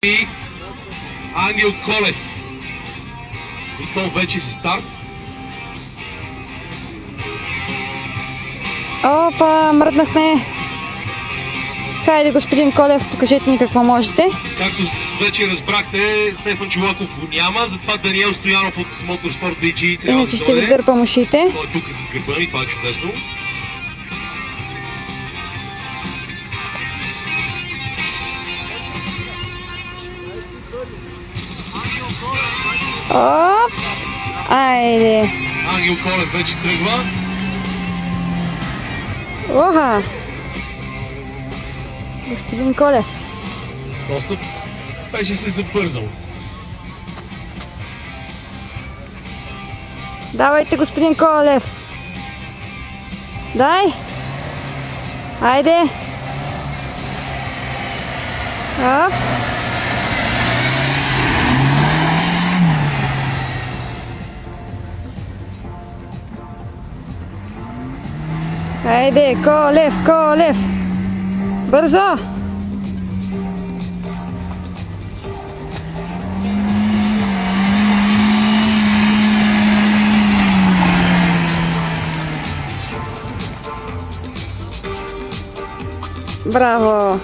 И Ангел Колев. И то вече си старт. Опа, мръднахме. Хайде, господин Колев, покажете ни какво можете. Както вече разбрахте, Стефан Чолаков го няма, затова Даниел Стоянов от Motorsport BG трябва Иначе да ще дойде. ви дърпам ушите. Той е тук зад гърба и това е чудесно. Оп! Айде! Ангел Колев вече тръгва. Оха! Господин Колев. Доста беше се забързал. Давайте, господин Колев. Дай! Айде! Оп! Айде, Колев, Колев! Бързо! Браво!